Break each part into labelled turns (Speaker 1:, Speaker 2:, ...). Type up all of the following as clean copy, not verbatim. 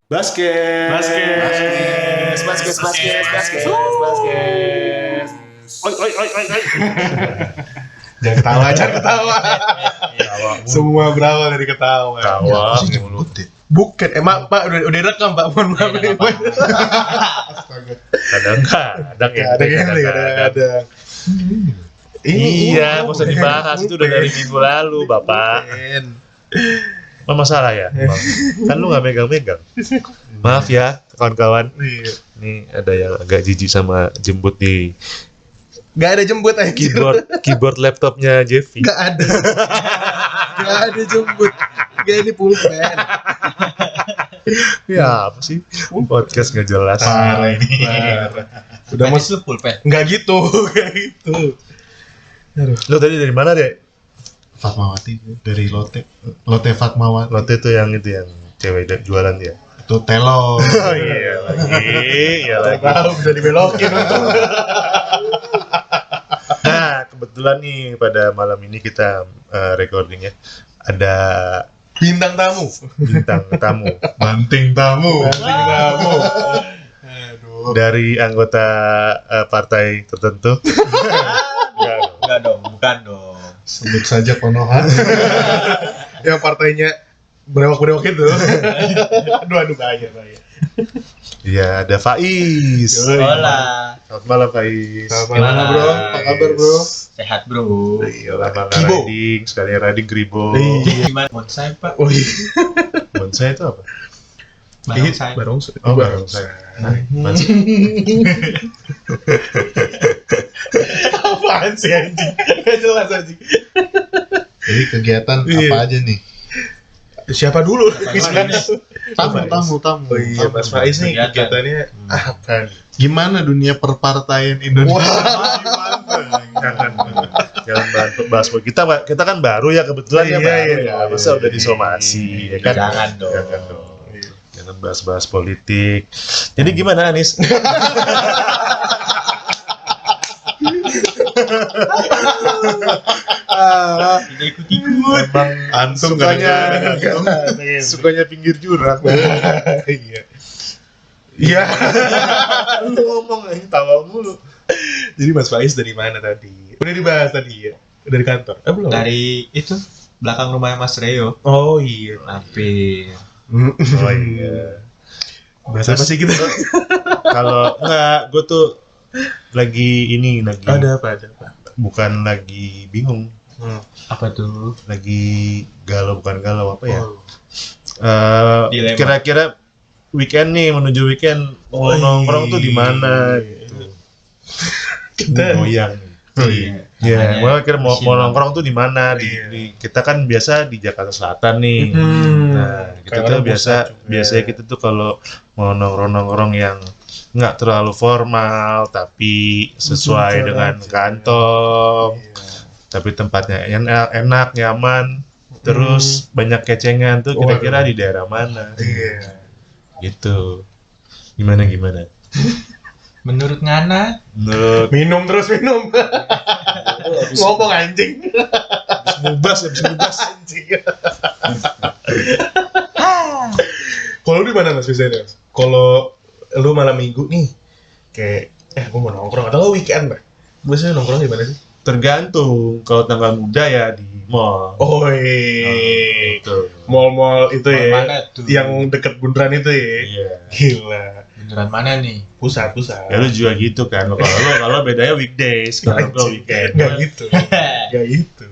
Speaker 1: Basket. Oi.
Speaker 2: Jangan ketawa. Semua berawal dari ketawa.
Speaker 1: Tawa mulu.
Speaker 2: Bukan, Pak udah rekam Pak, mohon maaf. Astaga.
Speaker 1: Kadang ya.
Speaker 2: Ada.
Speaker 1: Iya, nggak usah dibahas, itu udah dari minggu lalu, Bapak. Apa masalah ya? Bang? Kan lu nggak megang-megang. Maaf ya, kawan-kawan. Ini ada yang agak jijik sama jembut di
Speaker 2: Gak ada jembut aja.
Speaker 1: keyboard laptopnya Jeffy.
Speaker 2: Gak ada jembut. Gak ini pulpen.
Speaker 1: Ya apa sih? Podcast nggak jelas.
Speaker 2: Parah ini. Udah masuk
Speaker 3: pulpen.
Speaker 2: Gak gitu.
Speaker 1: Lo tadi dari mana deh?
Speaker 4: Fatmawati dari Lotte Fatmawati.
Speaker 1: Lotte tuh yang itu yang cewek jualan ya.
Speaker 4: Itu telor.
Speaker 1: Oh iya lagi.
Speaker 2: Tahu bisa dibelokin.
Speaker 1: Nah kebetulan nih pada malam ini kita recording ya. Ada
Speaker 2: Bintang tamu.
Speaker 1: banting tamu
Speaker 2: Aduh.
Speaker 1: dari anggota partai tertentu.
Speaker 3: Enggak dong, bukan dong.
Speaker 4: Sebut saja Konoha.
Speaker 2: Yang partainya berewak itu. Aduh bahaya.
Speaker 1: Iya ada Faiz.
Speaker 3: Hola.
Speaker 1: Selamat malam Faiz.
Speaker 2: Gimana bro? Apa kabar bro?
Speaker 3: Sehat bro.
Speaker 1: Iya lama
Speaker 2: Kibo.
Speaker 1: riding, sekalian riding Gribo.
Speaker 3: Gimana bonsai Pak?
Speaker 2: Oh iya.
Speaker 1: Bonsai itu apa?
Speaker 3: Barongsai.
Speaker 2: Barongsai.
Speaker 1: Oh barongsai.
Speaker 2: Apaan sih anjing? Gak jelas anjing.
Speaker 4: Jadi kegiatan
Speaker 2: Iya.
Speaker 4: apa aja nih?
Speaker 2: Siapa dulu?
Speaker 4: Tamu.
Speaker 2: Oh iya, Mas Faiz nih kegiatannya apa nih?
Speaker 4: Gimana dunia perpartaian Indonesia?
Speaker 1: Jangan bahas kita kan baru ya kebetulan ya baru ya. Masa udah disomasi ya kan?
Speaker 3: Jangan dong.
Speaker 1: Jangan bahas politik. Jadi gimana Anis?
Speaker 3: Tidak ikut-ikut.
Speaker 1: Emang
Speaker 4: Antum
Speaker 1: sukanya pinggir jurang.
Speaker 2: Iya. Iya.
Speaker 1: Lu ngomong aja tawa mulu.
Speaker 2: Jadi Mas Faiz dari mana tadi? Udah dibahas tadi ya? Dari kantor? Belum?
Speaker 3: Dari itu belakang rumahnya Mas Reo.
Speaker 2: Oh iya.
Speaker 3: Hampir.
Speaker 1: Oh iya.
Speaker 2: Bahasa apa sih kita?
Speaker 1: Kalau enggak, gue tuh lagi
Speaker 2: Ada apa?
Speaker 1: bukan lagi bingung,
Speaker 3: Apa tuh?
Speaker 1: lagi bukan galau apa ya?
Speaker 3: Dilema.
Speaker 1: Kira-kira weekend nih, menuju weekend mau nongkrong tuh di mana gitu.
Speaker 2: Kita
Speaker 1: Goyang.
Speaker 2: Oh iya.
Speaker 1: Ya,
Speaker 3: Makanya
Speaker 1: kira mau
Speaker 3: kesini.
Speaker 1: nongkrong tuh di mana?
Speaker 2: Iya.
Speaker 1: Kita kan biasa di Jakarta Selatan nih. Nah, kita tuh biasanya kita tuh kalau mau nongkrong yang nggak terlalu formal tapi sesuai dengan kantong, tapi tempatnya enak, nyaman, terus banyak kecengan tuh kira-kira di daerah mana?
Speaker 2: Iya.
Speaker 1: Gitu. Gimana?
Speaker 3: Menurut Ngana,
Speaker 1: Menurut
Speaker 2: Minum. Ngomong anjing.
Speaker 1: habis mubas.
Speaker 2: Anjing. Kalau lu di mana Mas biasanya? Kalau lu malam minggu nih, kayak gua mau nongkrong atau weekend lah. Biasanya nongkrong di mana sih?
Speaker 1: Tergantung. Kalau tanggal muda ya di mall.
Speaker 2: Oh iya.
Speaker 1: Gitu.
Speaker 2: Mall-mall itu
Speaker 3: mall
Speaker 2: ya.
Speaker 3: mana tuh?
Speaker 2: Yang deket Bundaran itu ya.
Speaker 1: Iya.
Speaker 2: Gila.
Speaker 3: Beneran mana nih?
Speaker 2: Pusat.
Speaker 1: Ya lu juga gitu kan. Kalau bedanya weekdays, kalau gua weekend.
Speaker 2: Nggak gitu. Nggak gitu.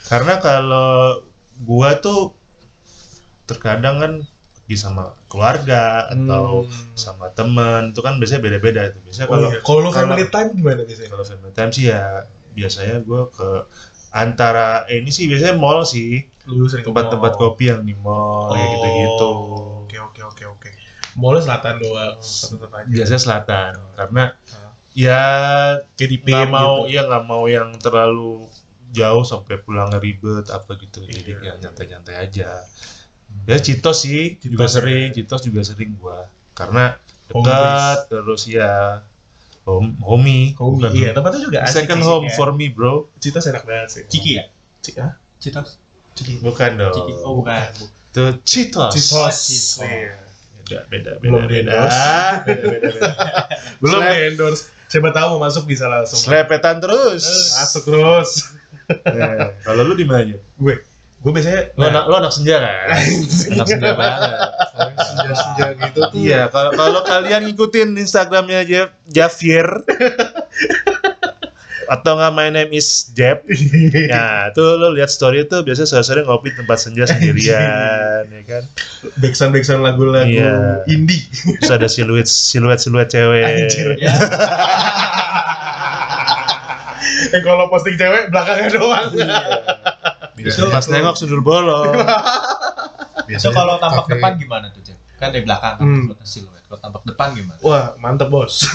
Speaker 1: Karena kalau gua tuh terkadang kan pergi sama keluarga atau sama teman, itu kan biasanya beda-beda itu. Biasanya
Speaker 2: Kalau lu family time gimana biasanya?
Speaker 1: kalau family time sih ya biasanya gua ke antara ini sih biasanya mall sih,
Speaker 2: Lu sering ke
Speaker 1: tempat-tempat
Speaker 2: mall.
Speaker 1: kopi yang di mall kayak gitu-gitu.
Speaker 2: Oke. Mallnya selatan doang. Tetap aja.
Speaker 1: Biasanya selatan karena ya
Speaker 2: KDP
Speaker 1: nggak mau
Speaker 2: gitu.
Speaker 1: ya nggak mau yang terlalu jauh sampai pulangnya ribet apa gitu, jadi yang nyantai-nyantai aja. Ya Citos sih juga sering, Citos juga sering gua karena dekat terus ya homey. Bukan
Speaker 2: Iya, tempatnya juga asik.
Speaker 1: second home for me bro.
Speaker 2: Citos enak banget sih.
Speaker 3: Ciki ya? Citos?
Speaker 1: Bukan dong.
Speaker 3: Ciki. Oh bukan.
Speaker 1: Itu Citos.
Speaker 2: Citos.
Speaker 3: Citos.
Speaker 2: Iya.
Speaker 1: Beda.
Speaker 2: Belum di-endorse. Belum di-endorse. Siapa tahu mau masuk bisa langsung.
Speaker 1: Selepetan terus.
Speaker 2: Masuk terus.
Speaker 1: Kalau lu di mana?
Speaker 2: Gue biasanya
Speaker 1: Lo anak senja kan? Anak senja banget.
Speaker 4: Senja-senja gitu tuh.
Speaker 1: Iya, kalau kalian ngikutin Instagramnya Javier atau nggak my name is Jeb, ya tuh lo lihat story tuh biasanya sore-sore ngopi tempat senja sendirian, ya kan?
Speaker 2: backsound lagu-lagu
Speaker 1: Iya.
Speaker 2: indie.
Speaker 1: Terus ada siluet cewek.
Speaker 2: Anjir.
Speaker 3: Ya.
Speaker 2: Kalau posting cewek belakangnya doang.
Speaker 1: Biasanya pas nengok sundul bolong.
Speaker 3: Itu kalau tampak
Speaker 4: kafe-
Speaker 3: depan gimana tuh, Cep? Kan dari belakang kan siluet. Kalau tampak depan gimana?
Speaker 2: Wah, mantep bos.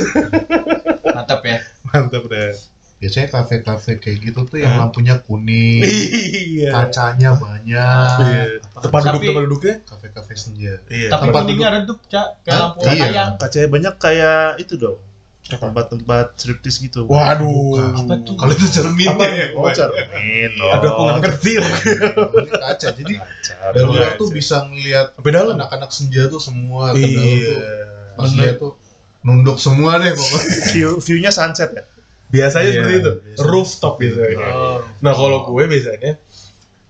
Speaker 3: Mantap ya.
Speaker 2: Mantep deh.
Speaker 4: Biasanya kafe-kafe kayak gitu tuh yang lampunya kuning,
Speaker 2: Iya.
Speaker 4: kacanya banyak.
Speaker 2: Iya. Tempat duduknya.
Speaker 4: Kafe-kafe senja.
Speaker 2: Iya.
Speaker 3: Tapi
Speaker 4: tempat
Speaker 3: kuningnya redup, Cak. Kayak
Speaker 4: Hah?
Speaker 3: lampu
Speaker 4: Iya.
Speaker 3: ayam.
Speaker 1: Kacanya banyak kayak itu dong. Tempat-tempat striptis gitu.
Speaker 2: Waduh.
Speaker 3: Apa tuh?
Speaker 4: Kalau itu cermin
Speaker 2: Apa
Speaker 4: ya.
Speaker 1: Oh, cermin.
Speaker 2: Aduh, aku nggak ngerti.
Speaker 4: Ini kaca. Jadi dari luar tuh bisa ngeliat
Speaker 2: Sampai dalam.
Speaker 4: anak-anak senja tuh semua ke dalam tuh.
Speaker 2: Iya.
Speaker 4: Pas lihat tuh nunduk semua deh pokoknya.
Speaker 1: View-nya sunset ya.
Speaker 2: Biasanya
Speaker 1: Iya,
Speaker 2: seperti itu.
Speaker 1: biasanya.
Speaker 2: Rooftop biasanya.
Speaker 3: Oh.
Speaker 2: Nah, kalau gue biasanya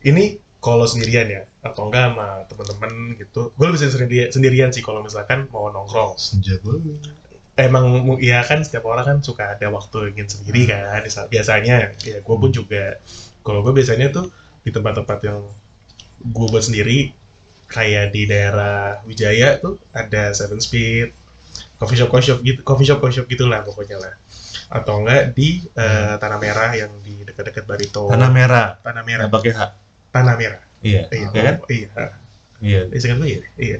Speaker 2: ini kalau sendirian ya atau enggak sama temen-temen gitu. Gue lebih sendirian sih kalau misalkan mau nongkrong.
Speaker 4: Senja banget.
Speaker 2: Emang ya kan setiap orang kan suka ada waktu ingin sendiri kan biasanya ya gue pun juga kalau gue biasanya tuh di tempat-tempat yang gue buat sendiri kayak di daerah Wijaya tuh ada Seven Speed coffee shop gitulah pokoknya lah atau enggak di Tanah Merah yang di dekat-dekat Barito.
Speaker 1: Tanah merah.
Speaker 2: Tanah
Speaker 1: Nggak pakai H.
Speaker 2: Tanah Merah
Speaker 1: Iya.
Speaker 2: iya
Speaker 1: Iya kan?
Speaker 2: iya
Speaker 1: Iya.
Speaker 2: sekarang iya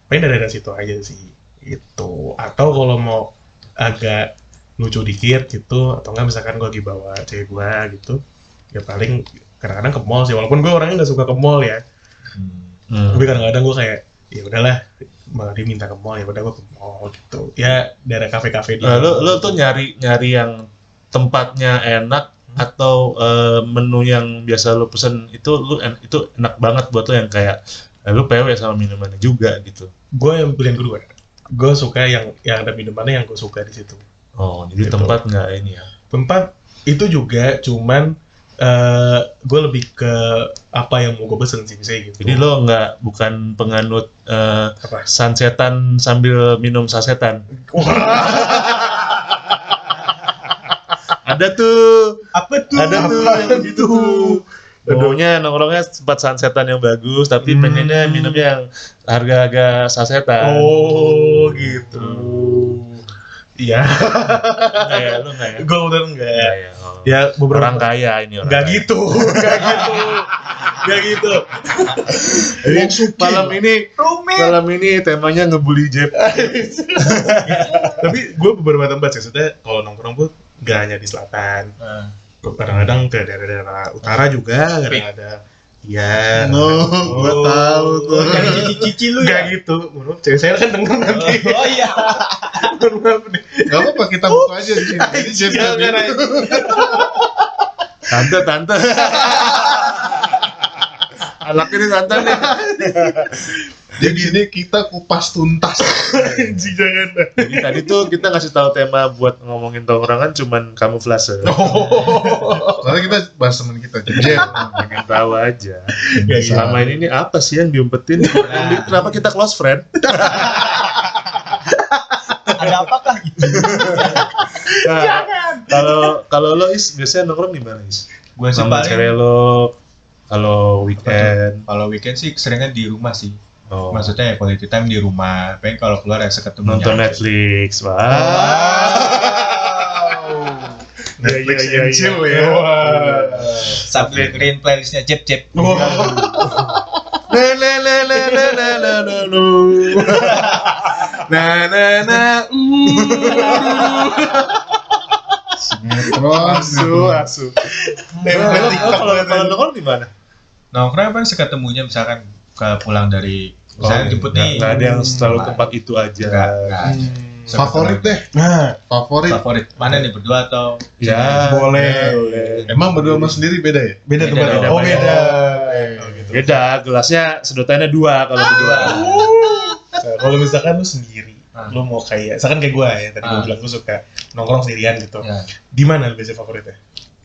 Speaker 2: paling daerah situ aja sih itu atau kalau mau agak lucu dikit gitu atau enggak misalkan gue lagi bawa cewek gue gitu ya paling kadang-kadang ke mall sih walaupun gue orangnya nggak suka ke mall ya tapi kadang-kadang gue kayak ya udahlah malah dia minta ke mall ya udah gue ke mall gitu ya daerah kafe-kafe di
Speaker 1: Lo tuh nyari yang tempatnya enak atau menu yang biasa lo pesen itu itu enak banget buat lo yang kayak lo PW sama minumannya juga gitu.
Speaker 2: gue yang pilihan kedua gue suka yang ada minumannya yang gue suka di situ.
Speaker 1: Oh, jadi
Speaker 2: Gitu.
Speaker 1: tempat nggak ini ya?
Speaker 2: Tempat itu juga cuman gue lebih ke apa yang mau gue pesen sih misalnya gitu.
Speaker 1: Jadi lo bukan penganut
Speaker 2: apa?
Speaker 1: sunsetan sambil minum sasetan. Ada tuh.
Speaker 2: Apa tuh?
Speaker 1: Ada tuh yang begitu tuh. Maunya nongkrongnya tempat sunsetan yang bagus, tapi pengennya minumnya yang harga-harga sasetan.
Speaker 2: Oh gitu. Iya.
Speaker 1: Enggak ya, lu enggak ya?
Speaker 2: Gue udah enggak.
Speaker 1: Iya, iya. Oh.
Speaker 2: Ya beberapa
Speaker 1: Orang kaya ini orang.
Speaker 2: Enggak
Speaker 1: kaya.
Speaker 2: gitu. Enggak gitu.
Speaker 1: Jadi malam ini temanya ngebully Jeb.
Speaker 2: Tapi gue beberapa tempat sih, maksudnya kalau nongkrong gue nggak hanya di selatan, kadang-kadang ke daerah-daerah utara juga, kadang ada. Iya.
Speaker 4: No, gua tahu tuh.
Speaker 3: Cari cici-cici lu
Speaker 2: Nggak
Speaker 3: ya?
Speaker 2: gitu. Menurut cewek saya kan denger nanti.
Speaker 3: Oh iya.
Speaker 2: Mohon maaf nih.
Speaker 4: Gak apa-apa kita buka aja di sini. Jadi Jeff
Speaker 2: Jangan,
Speaker 4: Jeff itu.
Speaker 1: Tante. Anak ini tante nih.
Speaker 4: Jadi sini kita kupas tuntas.
Speaker 2: Anjing, jangan dah.
Speaker 1: Jadi tadi tuh kita ngasih tahu tema buat ngomongin tongkrongan cuman kamuflase.
Speaker 4: Soalnya kita bahas teman kita Jeff.
Speaker 1: Pengen tahu aja.
Speaker 2: Ya,
Speaker 1: Selama ini apa sih yang diumpetin? Kenapa kita close friend?
Speaker 3: Ada apakah itu?
Speaker 1: Nah, kalau lo biasanya nongkrong di mana Is?
Speaker 3: Gue sih
Speaker 1: Sama cewek lo kalau weekend.
Speaker 3: Kalau weekend sih seringnya di rumah sih.
Speaker 1: Oh.
Speaker 3: Maksudnya ya quality time di rumah. Pengen kalau keluar ya seketemunya.
Speaker 1: Nonton
Speaker 3: aja.
Speaker 1: Netflix. Wah.
Speaker 4: Netflix
Speaker 1: Iya,
Speaker 4: and chill ya.
Speaker 3: Sambil dengerin playlistnya Jep.
Speaker 4: Sinetron.
Speaker 1: Asu. Kalau nongkrong di mana?
Speaker 3: Nongkrong kan seketemunya misalkan pulang dari misalnya jemput nih.
Speaker 1: Nggak ada yang selalu tempat itu aja.
Speaker 3: Nggak.
Speaker 4: Favorit deh.
Speaker 2: Nah,
Speaker 3: Favorit mana nih berdua atau?
Speaker 1: Ya,
Speaker 2: boleh.
Speaker 4: Emang berdua sama sendiri beda ya?
Speaker 2: Beda
Speaker 3: Beda,
Speaker 2: tempat.
Speaker 3: beda,
Speaker 2: Oh,
Speaker 1: beda.
Speaker 2: beda. Oh, gitu.
Speaker 1: Beda, gelasnya sedotannya 2 kalau berdua.
Speaker 2: Nah, kalau misalkan lu sendiri, lu mau kayak, misalkan kayak gue ya, tadi gue bilang gue suka nongkrong sendirian gitu.
Speaker 3: Ya.
Speaker 2: Di mana biasanya favoritnya?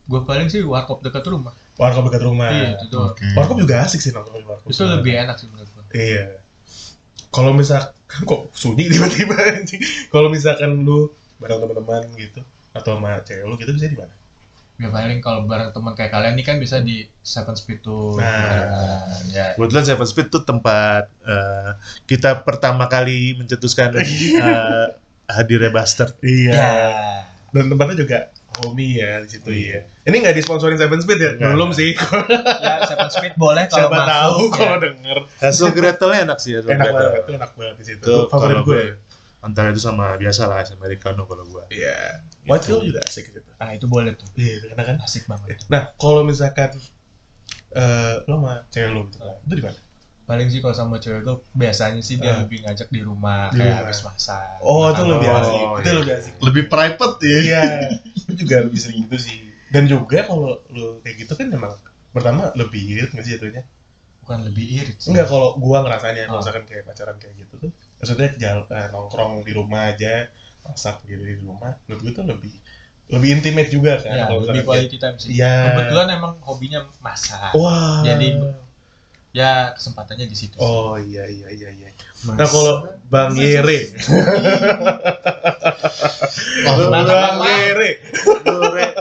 Speaker 3: Gue paling sih warkop dekat rumah.
Speaker 2: Warkop dekat rumah.
Speaker 3: Iya, itu doang.
Speaker 4: Oke.
Speaker 2: Warkop juga asik sih nongkrong di warkop.
Speaker 3: Itu lebih enak sih menurut gue.
Speaker 2: Iya. Kalau misalkan kok sunyi tiba-tiba anjing. Kalau misalkan lu bareng teman-teman gitu atau sama cewek lu gitu bisa di mana?
Speaker 3: Ya paling kalau bareng teman kayak kalian nih kan bisa di Seven Speed tuh.
Speaker 2: Nah.
Speaker 3: Ya.
Speaker 1: Kebetulan Seven Speed tuh tempat kita pertama kali mencetuskan hadirnya Bastard.
Speaker 2: Iya.
Speaker 3: Ya.
Speaker 2: Dan tempatnya juga homey ya di situ ya. Ini nggak disponsorin Seven Speed ya?
Speaker 1: Nggak.
Speaker 2: Belum sih.
Speaker 3: Ya Seven Speed boleh kalau
Speaker 2: Siapa
Speaker 3: masuk.
Speaker 2: tahu
Speaker 3: ya.
Speaker 2: kalau denger.
Speaker 1: Hasil Gretelnya enak sih. Hasil
Speaker 2: Enak
Speaker 1: Gretel.
Speaker 2: banget, itu enak banget di situ.
Speaker 1: Itu
Speaker 2: Itu favorit
Speaker 1: kalau
Speaker 2: gue.
Speaker 1: antara itu sama biasa lah, Americano kalau gua.
Speaker 2: Iya. White Hill juga asik gitu.
Speaker 3: Nah itu boleh tuh.
Speaker 2: Iya, karena kan.
Speaker 3: Asik banget.
Speaker 2: Nah, kalau misalkan lo sama cewek lo gitu, itu di mana?
Speaker 3: Paling sih kalau sama cewek gue biasanya sih dia lebih ngajak di rumah
Speaker 2: Di
Speaker 3: kayak
Speaker 2: rumah.
Speaker 3: habis masak.
Speaker 2: Oh, itu
Speaker 3: Makan
Speaker 2: lebih
Speaker 3: doang.
Speaker 2: asik. Itu
Speaker 1: iya.
Speaker 2: lebih asik.
Speaker 4: Lebih private ya.
Speaker 2: Iya, itu juga lebih sering gitu sih. Dan juga kalau lo kayak gitu kan memang pertama lebih irit nggak sih jatuhnya?
Speaker 3: Bukan lebih irit sih.
Speaker 2: Enggak, kalau gua ngerasainnya, kalau
Speaker 3: Oh.
Speaker 2: misalkan kayak pacaran kayak gitu tuh, maksudnya nongkrong di rumah aja, masak gitu di rumah, menurut gua tuh lebih intimate juga kan.
Speaker 3: Ya,
Speaker 2: kalau
Speaker 3: lebih
Speaker 2: misalkan kayak-
Speaker 3: quality time sih.
Speaker 2: Iya.
Speaker 3: Kebetulan emang hobinya masak.
Speaker 2: Wah.
Speaker 3: Jadi, ya kesempatannya di situ. sih.
Speaker 2: Oh iya. Nah kalau Bang Yere, Bang Yere,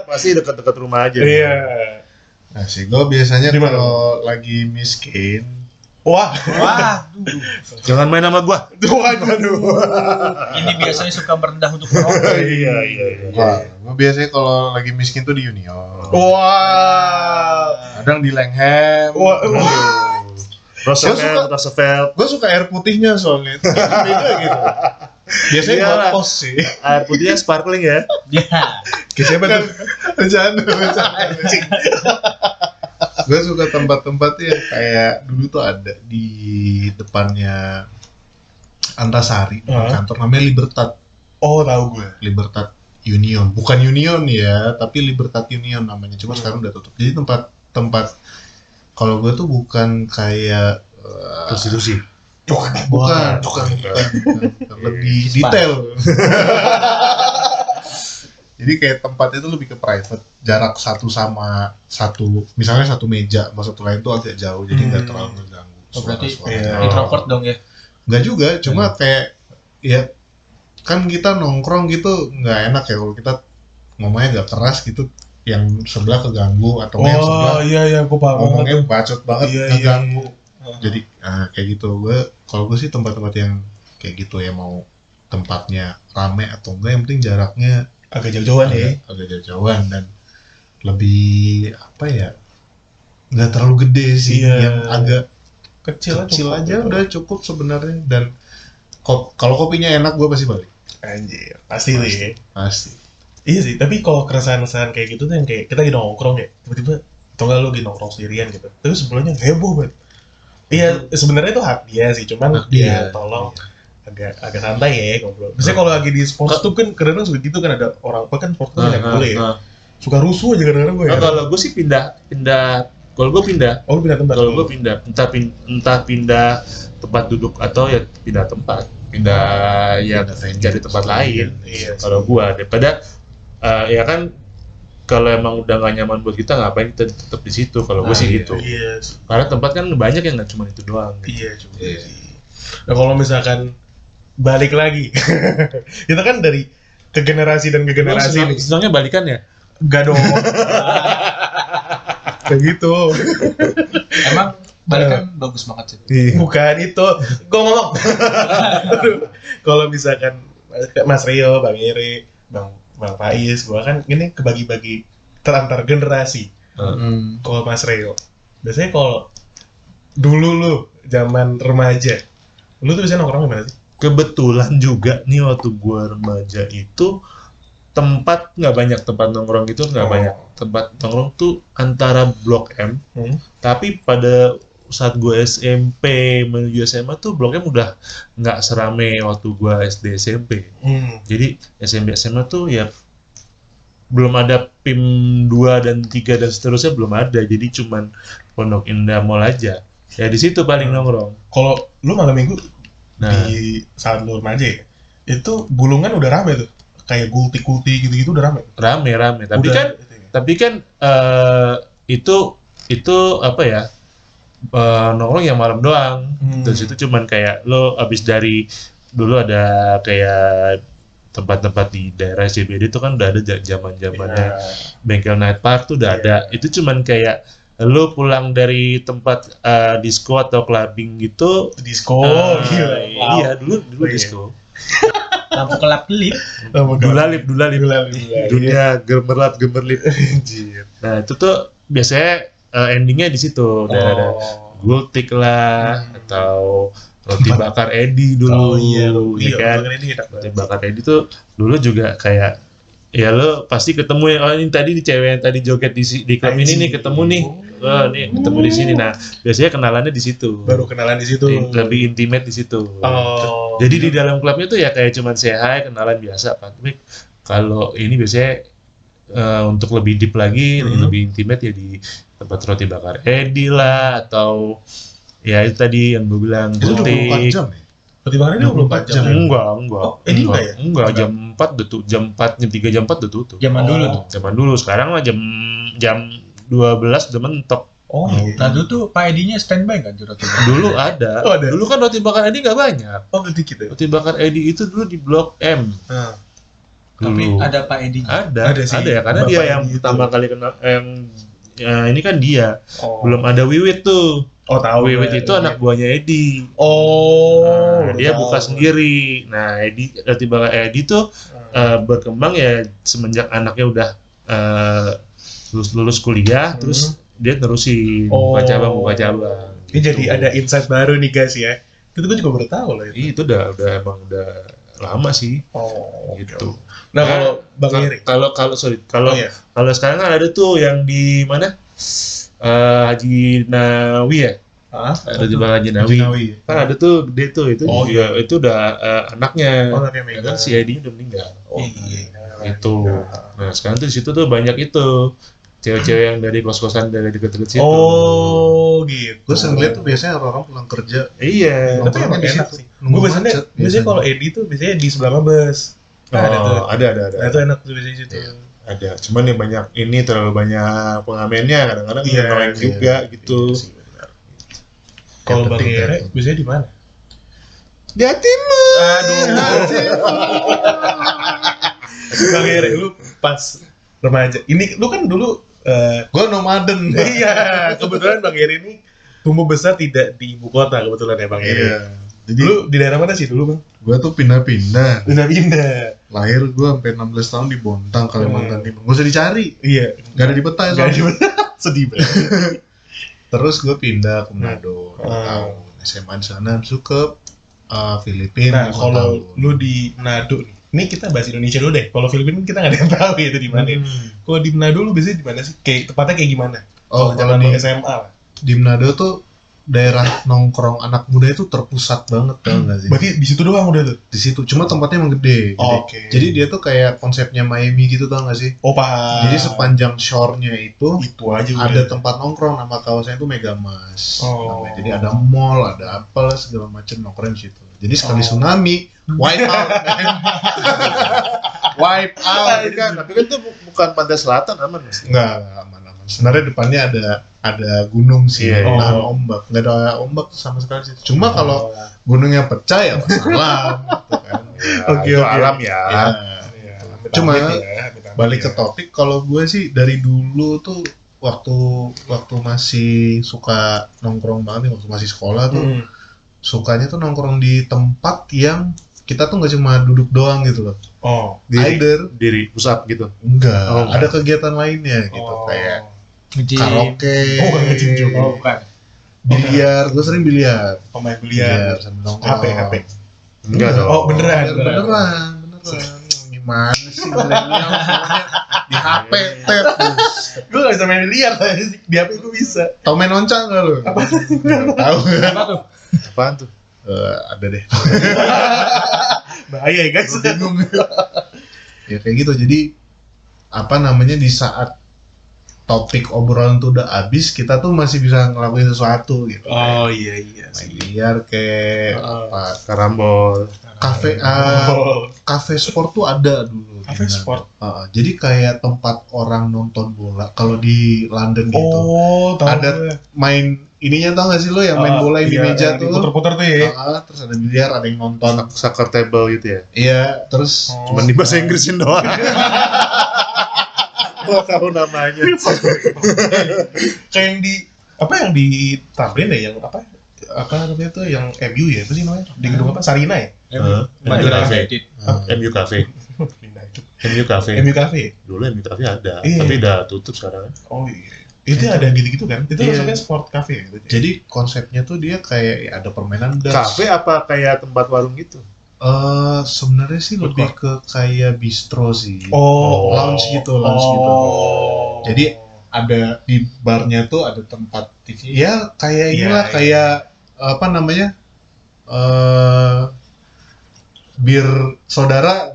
Speaker 1: Pasti dekat-dekat rumah aja.
Speaker 2: iya.
Speaker 4: Nah sih, gue biasanya
Speaker 2: Di mana?
Speaker 4: kalau lagi miskin,
Speaker 2: Wah,
Speaker 3: Wah,
Speaker 1: Jangan main sama gua.
Speaker 2: waduh.
Speaker 3: ini biasanya suka merendah untuk merokok.
Speaker 2: Iya.
Speaker 4: gue biasanya kalau lagi miskin tuh di Union.
Speaker 2: Wah.
Speaker 4: Kadang di Langham.
Speaker 2: Wah.
Speaker 1: Roosevelt.
Speaker 4: Gue suka air putihnya soalnya. Itu beda gitu. Biasanya
Speaker 1: Iyalah.
Speaker 4: buat pos sih.
Speaker 1: Air putihnya sparkling ya.
Speaker 3: Ya,
Speaker 2: Siapa tuh?
Speaker 4: Bercanda. Gue suka tempat-tempat yang kayak dulu tuh ada di depannya Antasari, kantor namanya Libertad.
Speaker 2: Oh, tahu gue.
Speaker 4: Libertad Union, bukan Union ya, tapi Libertad Union namanya. Cuma sekarang udah tutup. Jadi tempat kalau gue tuh bukan kayak
Speaker 1: Prostitusi.
Speaker 4: bukan. Lebih detail. Jadi kayak tempat itu lebih ke private, jarak satu sama satu, misalnya satu meja sama satu lain tuh agak jauh, jadi nggak terlalu mengganggu.
Speaker 3: oh, berarti
Speaker 2: Iya.
Speaker 3: introvert dong ya.
Speaker 4: Nggak juga, cuma kayak ya kan kita nongkrong gitu nggak enak ya kalau kita ngomongnya agak keras gitu, yang sebelah keganggu atau yang sebelah
Speaker 2: Oh iya, gue paham.
Speaker 4: ngomongnya bacot banget
Speaker 2: Iya,
Speaker 4: ngeganggu.
Speaker 2: iya.
Speaker 4: Jadi kayak gitu. Kalau gue sih tempat-tempat yang kayak gitu ya, mau tempatnya rame atau enggak, yang penting jaraknya
Speaker 2: Agak jauh-jauhan ya.
Speaker 4: agak jauh-jauhan dan lebih apa ya, nggak terlalu gede sih,
Speaker 2: Iya.
Speaker 4: yang agak
Speaker 2: Kecil
Speaker 4: aja udah cukup sebenarnya. Dan kalau kopinya enak gue pasti balik,
Speaker 2: Anjir, pasti tuh ya.
Speaker 4: pasti.
Speaker 2: Iya sih, tapi kalau keresahan-keresahan kayak gitu tuh yang kayak kita lagi nongkrong ya, tiba-tiba atau enggak lu lagi nongkrong sendirian gitu. Terus sebelumnya heboh banget. Iya, sebenarnya itu hak dia sih, cuman
Speaker 4: Hak dia.
Speaker 2: tolong agak santai ya ngobrol. Biasanya kalau lagi di sports tuh kan kadang-kadang suka gitu kan, ada orang apa kan sports tuh yang boleh ya. Suka rusuh aja kadang-kadang gue ya.
Speaker 1: Nah, kalau gue sih pindah. Kalau gue pindah.
Speaker 2: Oh, lu pindah tempat.
Speaker 1: Kalau gue pindah, entah pindah tempat duduk atau ya pindah tempat, ya
Speaker 4: Pindah venue.
Speaker 1: cari tempat lain.
Speaker 2: Iya.
Speaker 1: Kalau gue daripada ya kan, kalau emang udah gak nyaman buat kita, ngapain kita tetap di situ? Kalau gue
Speaker 3: Nah,
Speaker 1: sih
Speaker 3: iya.
Speaker 1: gitu.
Speaker 2: Iya.
Speaker 1: Karena tempat kan banyak yang nggak cuma itu doang. Gitu.
Speaker 2: Iya juga
Speaker 4: Iya.
Speaker 2: sih. Nah kalau misalkan balik lagi, kita kan dari ke generasi dan ke generasi nih.
Speaker 1: Senangnya balikan ya?
Speaker 2: Enggak dong. Kayak gitu.
Speaker 3: Emang balikan bagus banget sih.
Speaker 2: Bukan itu. Gue ngomong. Aduh. Kalau misalkan Mas Rio, Bang Iri, Bang Faiz, gua kan ini kebagi-bagi terantar generasi. Kalau Mas Rio, biasanya kalau dulu lu zaman remaja, lu tuh biasanya nongkrong di mana sih?
Speaker 1: Kebetulan juga nih waktu gua remaja itu tempat nggak banyak, tempat nongkrong itu nggak
Speaker 2: Oh.
Speaker 1: banyak. Tempat nongkrong tuh antara Blok M, tapi pada saat gua SMP menuju SMA tuh Blok M udah nggak serame waktu gua SD SMP. Jadi SMP SMA tuh ya belum ada PIM 2 dan 3 dan seterusnya, belum ada. Jadi cuman Pondok Indah Mall aja. Ya di situ paling nongkrong.
Speaker 2: Kalau lu malam minggu
Speaker 1: Nah,
Speaker 2: di saat lu remaja ya, itu Bulungan udah rame tuh, kayak gulti gitu-gitu udah rame.
Speaker 1: rame. Tapi
Speaker 2: Udah,
Speaker 1: kan
Speaker 2: gitu ya.
Speaker 1: Tapi kan itu apa ya? Nongkrong yang malam doang. Terus itu cuman kayak lo abis dari dulu ada kayak tempat-tempat di daerah CBD itu kan udah ada zaman-zamannya bengkel night park tuh udah ada. Itu cuman kayak lo pulang dari tempat disco atau clubbing gitu.
Speaker 2: Disco, gila.
Speaker 1: Iya dulu
Speaker 2: Oh, iya.
Speaker 1: disco.
Speaker 3: Lampu kelap-kelip.
Speaker 1: Dulalip.
Speaker 2: Iya.
Speaker 1: Dunia gemerlap-gemerlip. Nah itu tuh biasanya endingnya di situ. Daerah gultik lah atau roti bakar Edi dulu.
Speaker 2: Oh iya,
Speaker 1: ya kan? Roti bakar Edi tuh dulu juga kayak ya lo pasti ketemu yang ini tadi di cewek yang tadi joget di klub ini nih ketemu nih. Oh, nih ketemu di sini. Nah, biasanya kenalannya di situ.
Speaker 2: Baru kenalan di situ.
Speaker 1: Lebih intimate di situ.
Speaker 2: Oh.
Speaker 1: Jadi di dalam klubnya tuh ya kayak cuman say hi, kenalan biasa kan. Tapi kalau ini biasanya untuk lebih deep lagi, lebih intimate ya di tempat roti bakar Edi lah atau ya itu tadi yang gue bilang
Speaker 4: Itu 24
Speaker 1: gultik.
Speaker 4: jam ya?
Speaker 2: Roti bakar ini 24 jam.
Speaker 1: Enggak.
Speaker 2: Oh, ini enggak ya?
Speaker 1: Enggak, jam 4 udah tuh, jam 4, jam 3, jam 4 udah tutup.
Speaker 3: Zaman dulu tuh.
Speaker 1: Zaman dulu, sekarang mah jam 12 udah mentok.
Speaker 2: Oh,
Speaker 3: Nah dulu tuh Pak Edinya standby kan di roti bakar?
Speaker 1: Dulu ada.
Speaker 2: Oh, ada.
Speaker 1: Dulu kan roti bakar Edi nggak banyak.
Speaker 2: oh dikit ya.
Speaker 1: Roti bakar Edi itu dulu di Blok M.
Speaker 2: Nah,
Speaker 3: Tapi
Speaker 1: Dulu.
Speaker 3: ada Pak Edinya.
Speaker 1: Ada
Speaker 2: sih.
Speaker 1: ya karena
Speaker 2: Bapak
Speaker 1: dia yang
Speaker 2: Edi itu.
Speaker 1: pertama kali kenal yang ya, ini kan dia.
Speaker 2: Oh.
Speaker 1: Belum ada Wiwit tuh.
Speaker 2: Oh, tahu.
Speaker 1: Wiwit itu anak buahnya Edi.
Speaker 2: Oh,
Speaker 1: Nah, dia buka sendiri. Nah, roti bakar Edi tuh berkembang ya semenjak anaknya udah lulus kuliah, terus dia nerusin buka cabang.
Speaker 2: Ini jadi ada insight baru nih guys ya. Itu gue juga baru tahu loh itu.
Speaker 1: Itu emang udah lama sih.
Speaker 2: Oh,
Speaker 1: Gitu.
Speaker 2: Nah, kalau Bang Eri.
Speaker 1: Kalau
Speaker 2: Oh, iya.
Speaker 1: kalau sekarang kan ada tuh yang di mana? Haji Nawi ya?
Speaker 2: Hah?
Speaker 1: Ada di Haji Nawi. Kan ada tuh gede tuh itu
Speaker 2: Oh,
Speaker 1: juga itu udah anaknya.
Speaker 2: Oh, anaknya
Speaker 1: Ya
Speaker 2: Mega.
Speaker 1: kan si Edi udah meninggal.
Speaker 2: Oh, iya.
Speaker 1: Itu. Nah, sekarang tuh di situ tuh banyak itu cewek-cewek yang dari kos-kosan dari deket-deket situ.
Speaker 2: Oh, gitu.
Speaker 4: Gue sering lihat tuh biasanya orang-orang pulang kerja.
Speaker 1: Iya.
Speaker 2: Tapi emang
Speaker 4: di
Speaker 2: enak
Speaker 4: situ.
Speaker 2: sih.
Speaker 4: Nunggu
Speaker 2: Gue biasanya
Speaker 4: macet
Speaker 2: kalau Edi tuh biasanya di sebelah Mabes. Nah, ada tuh.
Speaker 1: ada.
Speaker 2: Nah, itu enak tuh biasanya di situ.
Speaker 1: Ada. Cuman yang banyak ini terlalu banyak pengamennya kadang-kadang
Speaker 2: Iya,
Speaker 1: annoying
Speaker 2: iya.
Speaker 1: juga gitu.
Speaker 2: Iya sih, benar. Kalau
Speaker 4: Yang
Speaker 2: Bang
Speaker 4: penting
Speaker 2: Ere
Speaker 4: kan.
Speaker 2: biasanya di mana?
Speaker 1: Jatimur.
Speaker 2: Bang Ere lu pas remaja. Ini lu kan dulu
Speaker 4: Gue nomaden.
Speaker 2: iya, kebetulan Bang Eri ini tumbuh besar tidak di ibu kota kebetulan ya Bang Eri.
Speaker 4: Iya. Jadi
Speaker 2: Dulu di daerah mana sih dulu Bang?
Speaker 4: gue tuh pindah-pindah.
Speaker 2: Pindah-pindah.
Speaker 4: Lahir gue sampai 16 tahun di Bontang, Kalimantan Timur. Gak usah dicari.
Speaker 2: Iya.
Speaker 4: Gak ada di peta ya.
Speaker 2: Gak
Speaker 4: soalnya.
Speaker 2: ada. Sedih banget.
Speaker 4: Terus gue pindah ke Manado. Tahun SMA di sana, masuk ke Filipina.
Speaker 2: Nah, kalau lu di Manado nih, ini kita bahas Indonesia dulu deh. Kalau Filipina kita nggak ada yang tahu ya itu di mana. Kalau di Manado lu biasanya di mana sih? Kayak tepatnya kayak gimana?
Speaker 4: Oh,
Speaker 2: Kalau zaman
Speaker 4: kalau
Speaker 2: di
Speaker 4: di-
Speaker 2: SMA lah.
Speaker 4: di Manado tuh daerah nongkrong anak muda itu terpusat banget, tau gak sih?
Speaker 2: Berarti di situ doang udah tuh.
Speaker 4: Di situ, cuma tempatnya emang gede.
Speaker 2: Oh,
Speaker 4: gede.
Speaker 2: oke.
Speaker 4: Jadi dia tuh kayak konsepnya Miami gitu, tau gak sih?
Speaker 2: Oh paham.
Speaker 4: Jadi sepanjang shore-nya itu
Speaker 2: itu aja
Speaker 4: ada
Speaker 2: udah.
Speaker 4: tempat nongkrong, nama kawasannya itu Megamas.
Speaker 2: Oh.
Speaker 4: Namanya. Jadi ada mall, ada apalah segala macam nongkrong di situ. Jadi sekali
Speaker 2: Oh.
Speaker 4: tsunami, wipe out. Wipe out.
Speaker 1: Tapi kan itu bukan pantai selatan aman mas.
Speaker 4: Enggak, aman-aman. Sebenarnya depannya ada gunung sih,
Speaker 1: Iya, iya.
Speaker 4: nahan ombak. Nggak ada ombak sama sekali sih. Cuma kalau gunungnya pecah ya masalah. Gitu kan.
Speaker 2: Oke,
Speaker 1: Itu
Speaker 2: oke.
Speaker 1: alam ya.
Speaker 4: Ya.
Speaker 2: Iya,
Speaker 4: Cuma,
Speaker 2: amit-amit ya.
Speaker 4: Balik ke topik, kalau gue sih dari dulu tuh waktu masih suka nongkrong banget nih, waktu masih sekolah tuh sukanya tuh nongkrong di tempat yang kita tuh nggak cuma duduk doang gitu loh.
Speaker 2: Oh,
Speaker 4: Either
Speaker 1: Diri pusat gitu.
Speaker 4: enggak,
Speaker 1: Oh, enggak.
Speaker 4: ada kegiatan lainnya gitu, kayak
Speaker 3: Nge-gym.
Speaker 4: karaoke,
Speaker 2: Oh, nge-gym juga.
Speaker 3: Oh, bukan.
Speaker 4: biliar, gue sering biliar.
Speaker 2: pemain biliar.
Speaker 4: Sambil nongkrong.
Speaker 2: HP.
Speaker 1: Enggak dong.
Speaker 2: Oh, beneran.
Speaker 4: Beneran. Gimana sih milenial semuanya di HP tap.
Speaker 2: Gue gak bisa main biliar, di HP gue bisa.
Speaker 4: Tau main oncang nggak lu? Apa? Tahu.
Speaker 3: Apa tuh?
Speaker 1: Apaan tuh?
Speaker 4: Ada deh.
Speaker 2: Bahaya ya guys.
Speaker 4: Bingung. Ya kayak gitu. Jadi apa namanya di saat topik obrolan tuh udah habis, kita tuh masih bisa ngelakuin sesuatu gitu.
Speaker 2: Oh iya
Speaker 4: Main
Speaker 2: sih.
Speaker 4: biliar kayak apa,
Speaker 1: Karambol.
Speaker 4: kafe kafe sport tuh ada dulu.
Speaker 2: Cafe
Speaker 4: gitu.
Speaker 2: sport.
Speaker 4: Jadi kayak tempat orang nonton bola. Kalau di London gitu,
Speaker 2: Oh, tahu
Speaker 4: ada
Speaker 2: gue.
Speaker 4: main ininya, tau gak sih lo yang main bola yang di
Speaker 2: Iya,
Speaker 4: meja
Speaker 2: yang
Speaker 4: tuh?
Speaker 2: diputer-puter tuh ya.
Speaker 4: Terus ada biliar, ada yang nonton.
Speaker 1: Soccer table gitu ya.
Speaker 4: Iya, terus
Speaker 2: Oh.
Speaker 1: Cuman di bahasa Inggrisin doang. Gua tahu namanya.
Speaker 2: Kayak yang di apa yang di Tamrin ya, yang apa namanya tuh yang MU ya, itu sih namanya di gedung apa, Sarina ya?
Speaker 3: Madura
Speaker 1: Cafe.
Speaker 3: United.
Speaker 1: MU Cafe. MU Cafe.
Speaker 2: MU Cafe.
Speaker 1: Dulu MU Cafe ada,
Speaker 2: Iya.
Speaker 1: tapi udah tutup sekarang.
Speaker 2: Oh iya, itu ada gitu-gitu kan? Itu
Speaker 1: Iya.
Speaker 2: maksudnya sport cafe ya?
Speaker 4: jadi konsepnya tuh dia kayak ya ada permainan darts.
Speaker 1: Cafe apa kayak tempat warung gitu?
Speaker 4: Sebenarnya sih
Speaker 2: Food
Speaker 4: lebih ke kayak bistro sih. Lounge gitu. Jadi ada di barnya tuh ada tempat TV. Ya kayak
Speaker 2: Iya,
Speaker 4: inilah,
Speaker 2: iya.
Speaker 4: kayak apa namanya? Bir saudara.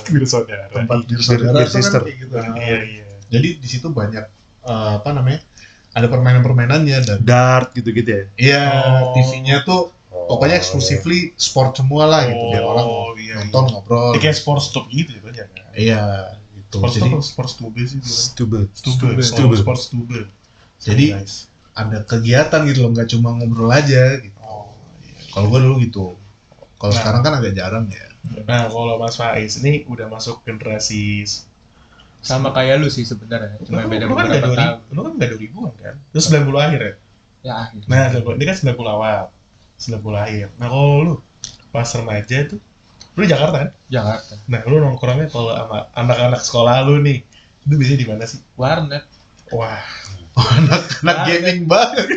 Speaker 2: Bir saudara.
Speaker 4: Tempat bir
Speaker 1: Bir
Speaker 4: saudara tuh kan
Speaker 1: sister.
Speaker 4: kayak gitu.
Speaker 2: Iya iya.
Speaker 4: Jadi di situ banyak apa namanya? Ada permainan-permainannya dan
Speaker 1: Dart gitu-gitu ya.
Speaker 4: iya,
Speaker 2: Oh.
Speaker 4: TV-nya tuh pokoknya exclusively sport semua lah gitu, biar orang
Speaker 2: iya,
Speaker 4: nonton ngobrol.
Speaker 2: kayak sports stop gitu ya kan?
Speaker 4: Iya, gitu.
Speaker 2: Sports
Speaker 4: Jadi
Speaker 2: stop atau sports tube sih bilang?
Speaker 1: Stube.
Speaker 2: Stube.
Speaker 1: Stube.
Speaker 2: Sports tube.
Speaker 4: Jadi
Speaker 2: Nice.
Speaker 4: ada kegiatan gitu loh, nggak cuma ngobrol aja gitu.
Speaker 2: Oh iya.
Speaker 4: Kalau gua dulu gitu. Kalau
Speaker 2: Nah.
Speaker 4: sekarang kan agak jarang ya.
Speaker 2: Nah, kalau Mas Faiz ini udah masuk generasi
Speaker 3: Sama kayak lu sih sebenarnya, cuma beda
Speaker 2: lu kan
Speaker 3: beberapa
Speaker 2: nggak
Speaker 3: tahun.
Speaker 2: 2000, lu kan nggak 2000-an kan? Terus 90 akhir ya?
Speaker 3: Ya akhir.
Speaker 2: Nah, ini kan 90 awal. 90 akhir. Nah, kalau lu pas remaja tuh, lu di Jakarta kan?
Speaker 3: Jakarta.
Speaker 2: Nah, lu nongkrongnya kalau sama anak-anak sekolah lu nih, itu biasanya di mana sih?
Speaker 3: Warnet.
Speaker 2: Wah,
Speaker 4: Anak gaming banget.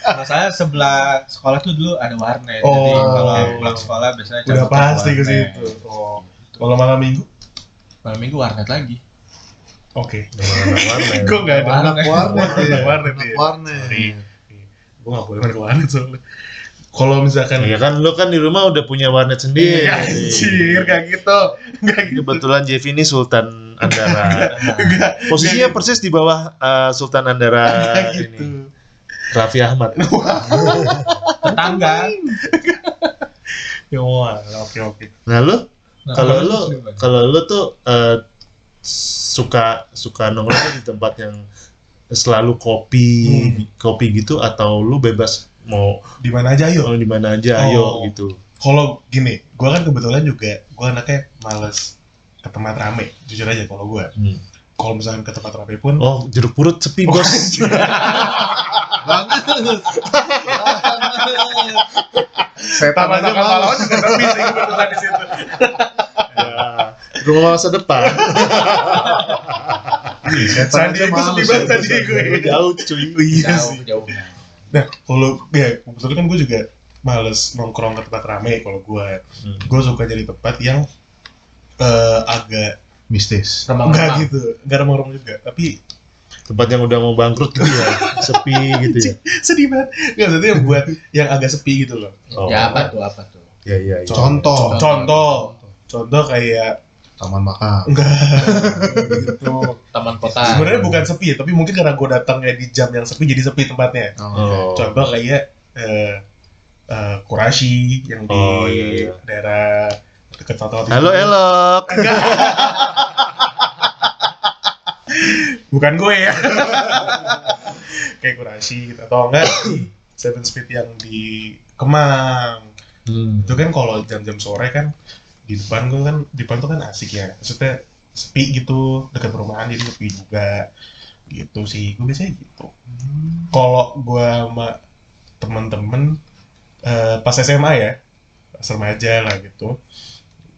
Speaker 3: Masalahnya sebelah sekolah tuh dulu ada warnet.
Speaker 2: Oh,
Speaker 3: Jadi kalau
Speaker 2: oke.
Speaker 3: pulang sekolah biasanya
Speaker 2: udah
Speaker 3: cabut
Speaker 2: pasti ke
Speaker 3: warnet.
Speaker 2: situ. Oh. Kalau malam minggu?
Speaker 3: Malam minggu warnet lagi.
Speaker 2: Oke.
Speaker 1: Warnet.
Speaker 2: Gue nggak ada.
Speaker 4: Anak warnet ya.
Speaker 2: Anak warnet
Speaker 4: Anak
Speaker 2: ya.
Speaker 4: warnet.
Speaker 2: Sorry. Gue nggak boleh main ke warnet soalnya. Kalau misalkan
Speaker 1: Iya kan lu kan di rumah udah punya warnet sendiri.
Speaker 2: Iya, anjir, kayak gitu. Enggak gitu.
Speaker 1: Kebetulan Jevi ini Sultan Andara.
Speaker 2: Enggak.
Speaker 1: Posisinya persis di bawah Sultan Andara
Speaker 2: Enggak
Speaker 1: ini.
Speaker 2: gitu.
Speaker 1: Raffi Ahmad.
Speaker 3: Tetangga.
Speaker 2: Ya wah, oke.
Speaker 1: Nah lu
Speaker 3: Nah,
Speaker 1: kalau
Speaker 3: kalau
Speaker 1: lu
Speaker 3: sering banget.
Speaker 1: kalau lu tuh suka nongkrong tuh di tempat yang selalu kopi gitu, atau lu bebas mau
Speaker 2: Di mana aja yuk.
Speaker 1: di mana aja
Speaker 2: Oh.
Speaker 1: ayo gitu.
Speaker 2: Kalau gini, gue kan kebetulan juga gue anaknya males ke tempat rame. Jujur aja kalau gue. Kalau misalkan ke tempat rame pun,
Speaker 1: Oh, jeruk purut sepi, Bos.
Speaker 4: Setan aja
Speaker 2: taman-taman pahlawan
Speaker 4: males.
Speaker 2: juga sepi sih kebetulan di situ.
Speaker 1: Ya, rumah masa depan.
Speaker 4: Setan
Speaker 2: San
Speaker 4: aja
Speaker 2: Diego
Speaker 4: males.
Speaker 2: sepi banget San Diego.
Speaker 1: Jauh cuy.
Speaker 2: Iya sih.
Speaker 3: Jauh.
Speaker 2: Nah, kalau ya kebetulan kan gue juga males nongkrong ke tempat rame kalau gue. Gue suka jadi tempat yang agak
Speaker 4: Mistis.
Speaker 2: enggak gitu, enggak remang-remang juga, tapi
Speaker 1: Tempat yang udah mau bangkrut gitu ya, sepi gitu ya.
Speaker 2: sedih banget. Enggak, maksudnya buat yang agak sepi gitu loh.
Speaker 1: Oh.
Speaker 3: Ya apa tuh?
Speaker 1: Ya.
Speaker 4: Contoh.
Speaker 2: Contoh kayak
Speaker 4: Taman Makam.
Speaker 2: enggak gitu.
Speaker 3: Taman kota.
Speaker 2: Sebenarnya bukan sepi, tapi mungkin karena gue datangnya di jam yang sepi jadi sepi tempatnya.
Speaker 1: Oh.
Speaker 2: Contoh kayak Kurashi yang di
Speaker 1: Oh, iya.
Speaker 2: daerah dekat Fatmawati.
Speaker 1: Halo Elok.
Speaker 2: Bukan gue ya. Kayak Kurashi gitu. Atau enggak di Seven Speed yang di Kemang. Itu kan kalau jam-jam sore kan di depan tuh kan asik ya. Maksudnya sepi gitu, dekat perumahan jadi sepi juga. Gitu sih, gue biasanya gitu. Kalau gue sama temen-temen pas SMA ya, pas remaja lah gitu,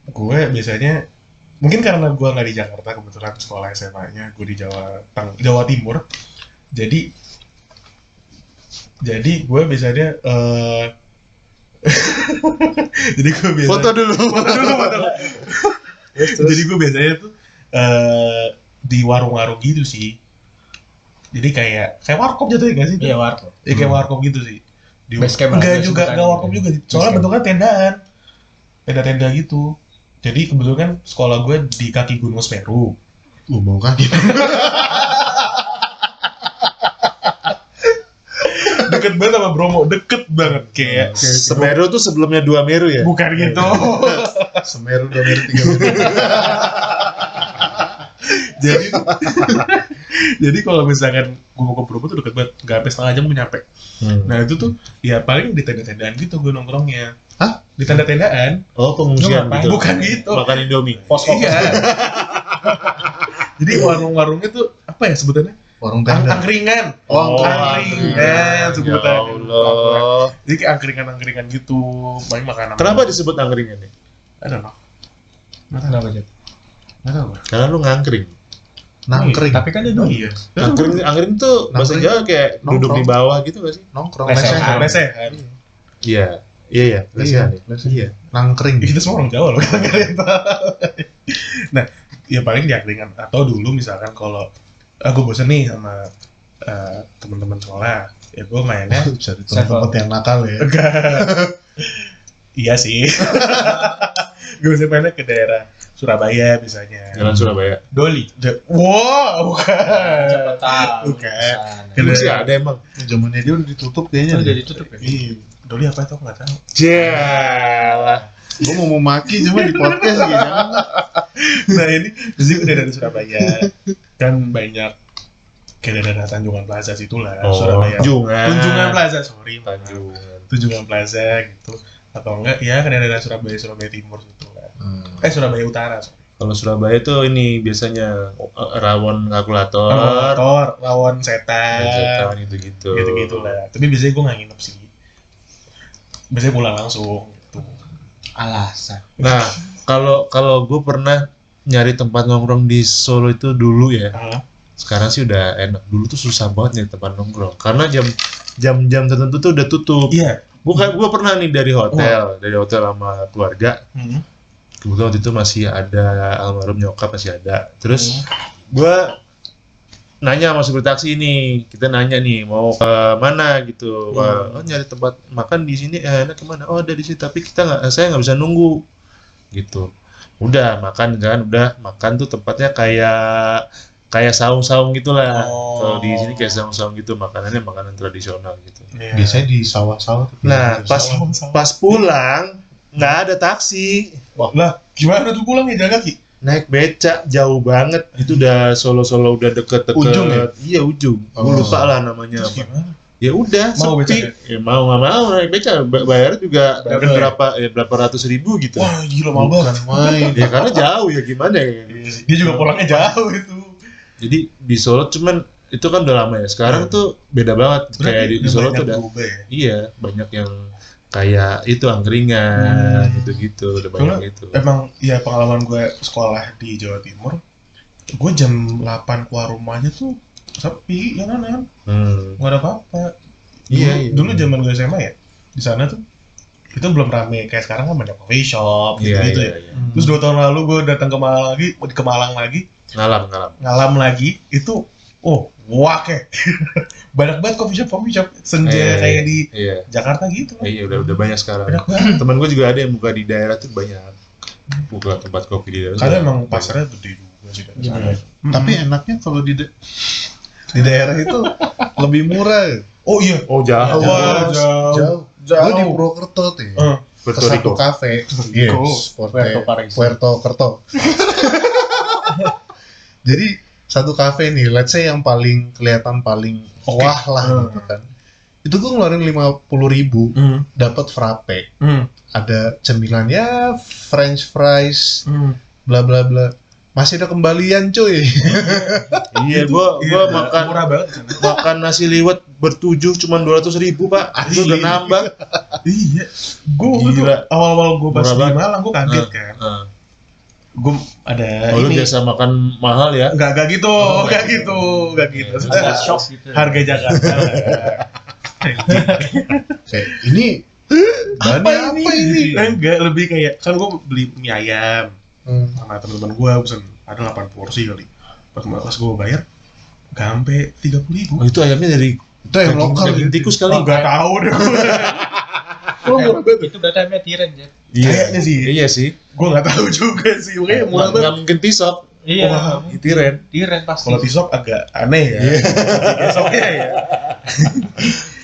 Speaker 2: gue biasanya mungkin karena gue nggak di Jakarta, kebetulan sekolah SMA-nya gue di Jawa Timur, jadi gue biasanya jadi gue biasanya
Speaker 1: Foto dulu.
Speaker 2: jadi gue biasanya tuh di warung-warung gitu sih, jadi kayak warkop jatuhnya nggak sih?
Speaker 3: Iya, warkop.
Speaker 2: Ya kayak warkop gitu sih.
Speaker 3: Base camp
Speaker 2: enggak
Speaker 3: aja
Speaker 2: juga,
Speaker 3: sebutannya.
Speaker 2: enggak warkop juga. Soalnya
Speaker 3: Base camp.
Speaker 2: bentuknya tendaan. Tenda-tenda gitu. Jadi kebetulan sekolah gue di kaki Gunung Semeru.
Speaker 4: mau kaki.
Speaker 2: Deket banget sama Bromo, deket banget kayak
Speaker 1: Semeru tuh sebelumnya 2 Meru ya?
Speaker 2: bukan gitu.
Speaker 4: Semeru 2 Meru 3 Meru.
Speaker 2: Jadi kalau misalkan gue mau ke Bromo tuh deket banget, nggak sampai setengah jam gue nyampe. Nah itu tuh ya paling di tenda-tendaan gitu gue nongkrongnya.
Speaker 4: Hah?
Speaker 2: Di tenda-tendaan.
Speaker 1: Oh, pengungsian
Speaker 2: Lu ngapain?
Speaker 1: gitu?
Speaker 2: Bukan gitu.
Speaker 1: Makan Indomie?
Speaker 2: Iya. Jadi warung-warungnya tuh apa ya sebutannya?
Speaker 4: Warung tenda.
Speaker 2: Angkringan.
Speaker 4: Oh,
Speaker 2: Angkringan sebutannya.
Speaker 1: Ya Allah.
Speaker 2: Jadi kayak angkringan-angkringan gitu, banyak makanan.
Speaker 1: Kenapa disebut angkringan nih?
Speaker 2: Ada loh.
Speaker 3: Kenapa Jat?
Speaker 2: Nggak tahu.
Speaker 1: Karena lu ngangkring.
Speaker 4: Nangkring.
Speaker 3: Tapi kan dia
Speaker 2: Oh
Speaker 3: dulu.
Speaker 2: iya.
Speaker 1: Angkring tuh bahasa
Speaker 4: Nangkring.
Speaker 1: Jawa kayak duduk
Speaker 4: Nongkrong.
Speaker 1: di bawah gitu gak sih?
Speaker 4: Nongkrong.
Speaker 3: Lesehan.
Speaker 2: Lesehan.
Speaker 1: Iya. Iya. Lesehan ya?
Speaker 4: lesehan.
Speaker 1: Iya.
Speaker 4: Nangkring.
Speaker 2: Kita semua orang Jawa loh, kalian tahu. Nah, ya paling di angkringan atau dulu misalkan kalau aku bosen nih sama teman-teman sekolah, ya gue mainnya
Speaker 4: Cari tempat yang nakal ya.
Speaker 2: iya sih. Gue bisa mainnya ke daerah Surabaya misalnya.
Speaker 1: Jalan Surabaya.
Speaker 3: Doli.
Speaker 2: Wow, bukan.
Speaker 3: Cepetan.
Speaker 2: Bukan.
Speaker 1: Emang sih ada emang.
Speaker 4: Zamannya dia udah ditutup
Speaker 3: Itu
Speaker 4: kayaknya.
Speaker 3: udah
Speaker 4: deh.
Speaker 3: ditutup ya?
Speaker 2: Ih, Doli apa itu nggak tahu.
Speaker 1: Jalah.
Speaker 4: Gue mau maki cuma di podcast gitu. Jangan.
Speaker 2: Nah ini di daerah Surabaya kan banyak kayak daerah Tanjungan Plaza situlah Surabaya. Tunjungan Plaza, sorry.
Speaker 1: Tanjungan.
Speaker 2: Tunjungan Plaza gitu. Atau enggak ya kan daerah Surabaya Timur gitu kan. Surabaya Utara. Sorry.
Speaker 1: Kalau Surabaya tuh ini biasanya rawon kalkulator,
Speaker 2: Rawon setan.
Speaker 1: setan gitu-gitu.
Speaker 2: Gitu-gitu lah. Tapi biasanya gue nggak nginep sih. Biasanya pulang langsung gitu.
Speaker 3: Alasan.
Speaker 1: Nah, kalau gue pernah nyari tempat nongkrong di Solo itu dulu ya. Sekarang sih udah enak. Dulu tuh susah banget nyari tempat nongkrong karena jam tertentu tuh udah tutup.
Speaker 2: Iya.
Speaker 1: Gue pernah nih dari hotel sama keluarga. Kebetulan waktu itu masih ada almarhum nyokap masih ada. Terus gue nanya sama supir taksi ini, kita nanya nih mau ke mana gitu. Oh, nyari tempat makan di sini enak kemana? Oh ada di sini tapi saya nggak bisa nunggu gitu. Udah makan kan, udah makan tuh tempatnya kayak saung-saung gitulah. Kalau di sini kayak saung-saung gitu, makanannya makanan tradisional gitu.
Speaker 2: Iya.
Speaker 4: Biasanya di sawah-sawah.
Speaker 1: Nah pas pulang nggak ada taksi.
Speaker 2: Wah, lah gimana tuh pulang ya jalan kaki?
Speaker 1: Naik beca jauh banget. Itu udah Solo udah deket-deket.
Speaker 4: Ujung ya?
Speaker 1: Iya ujung. Gue lupa lah namanya
Speaker 2: Terus
Speaker 1: apa.
Speaker 2: gimana?
Speaker 1: Ya udah
Speaker 2: Mau
Speaker 1: sepi.
Speaker 2: beca?
Speaker 1: Ya mau nggak mau naik beca. Bayar juga berapa ratus ribu gitu.
Speaker 2: Wah gila mahal banget.
Speaker 4: Main.
Speaker 1: Ya karena jauh ya gimana ya.
Speaker 2: Dia juga pulangnya jauh itu.
Speaker 1: Jadi di Solo cuman itu kan udah lama ya. Sekarang tuh beda banget. Kayak di Solo tuh udah.
Speaker 2: Ya?
Speaker 1: Iya banyak yang kayak itu angkringan gitu-gitu udah banyak gitu.
Speaker 2: Emang ya pengalaman gue sekolah di Jawa Timur, gue jam 8 keluar rumahnya tuh sepi, ya kan? Nggak ada apa-apa.
Speaker 1: Iya.
Speaker 2: Dulu zaman gue SMA ya, di sana tuh itu belum rame kayak sekarang kan banyak coffee shop gitu ya. Terus 2 tahun lalu gue datang ke Malang lagi, ngalam lagi itu, wah kayak banyak banget coffee shop senja kayak di Jakarta gitu.
Speaker 1: Iya udah banyak sekarang.
Speaker 2: Banyak banget.
Speaker 1: Temen gue juga ada yang buka di daerah tuh banyak. Buka tempat kopi di daerah.
Speaker 2: Karena emang pasarnya gede juga sih.
Speaker 4: Tapi enaknya kalau di daerah itu lebih murah.
Speaker 2: Oh iya.
Speaker 1: Oh jauh.
Speaker 2: Wah, jauh.
Speaker 4: Gue di Purwokerto tuh. Ke
Speaker 1: Puerto
Speaker 4: satu
Speaker 1: Rico.
Speaker 4: kafe. Yes, Puerto Kerto. Jadi satu kafe nih, let's say yang paling kelihatan paling wah lah gitu kan. Itu gue ngeluarin 50.000 dapat frappe. Ada cemilannya, French fries, bla bla bla. Masih ada kembalian cuy.
Speaker 1: Iya, gua makan
Speaker 2: murah banget.
Speaker 1: makan nasi liwet bertujuh cuma 200.000 Pak. Itu udah nambah.
Speaker 2: Iya. Gue tuh awal-awal gue pas di Malang gue kaget kan. Gue ada
Speaker 1: Lu
Speaker 2: ini.
Speaker 1: biasa makan mahal ya?
Speaker 2: Enggak gitu.
Speaker 3: Ada shock gitu.
Speaker 2: Harga Jakarta.
Speaker 4: Ini
Speaker 2: apa ini? Enggak, lebih kayak kan gue beli mie ayam sama teman-teman gue pesen ada 8 porsi kali. Pas gue bayar nggak sampai 30.000.
Speaker 1: Oh, itu ayamnya dari
Speaker 4: itu yang lokal.
Speaker 1: daging tikus kali.
Speaker 2: Nggak tahu deh.
Speaker 3: Itu berarti ayamnya tiren ya.
Speaker 2: Kayaknya sih.
Speaker 1: Iya sih.
Speaker 2: Gue nggak tahu juga sih. Makanya murah
Speaker 1: Nggak
Speaker 2: banget.
Speaker 1: mungkin pisok.
Speaker 3: Iya.
Speaker 2: Wah, tiren.
Speaker 3: Tiren pasti.
Speaker 2: Kalau T-Shop agak aneh ya. Besoknya ya.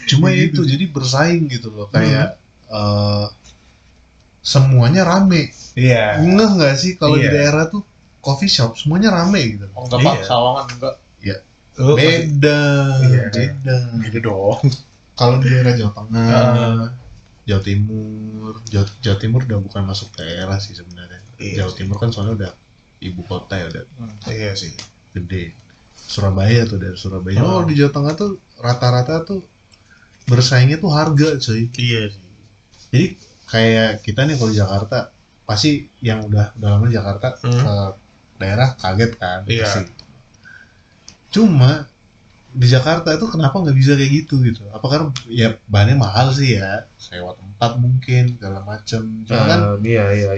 Speaker 4: Cuma ya itu jadi bersaing gitu loh, kayak semuanya rame.
Speaker 2: Iya.
Speaker 4: Ngeh nggak sih kalau di
Speaker 2: Iya.
Speaker 4: daerah tuh coffee shop semuanya rame gitu.
Speaker 3: Oh enggak Pak,
Speaker 2: Iya.
Speaker 3: Sawangan enggak.
Speaker 2: Oh,
Speaker 4: Beda,
Speaker 2: Iya.
Speaker 4: beda.
Speaker 2: Gitu dong.
Speaker 4: Kalau di daerah Jawa Tengah, Jawa Timur udah bukan masuk daerah sih sebenarnya.
Speaker 2: Iya
Speaker 4: Jawa
Speaker 2: sih.
Speaker 4: Timur kan soalnya udah ibu kota ya, udah
Speaker 2: Iya sih.
Speaker 4: gede. Surabaya tuh, dari Surabaya.
Speaker 2: Oh.
Speaker 4: Oh, di Jawa Tengah tuh rata-rata tuh bersaingnya tuh harga, cuy.
Speaker 2: Iya sih.
Speaker 4: Jadi kayak kita nih kalau di Jakarta, pasti yang udah lama di Jakarta ke daerah kaget kan.
Speaker 2: Iya.
Speaker 4: Pasti. Cuma di Jakarta itu kenapa nggak bisa kayak gitu gitu? Apa karena ya bahannya mahal sih ya, sewa tempat mungkin segala macem. Cuma kan
Speaker 1: Iya.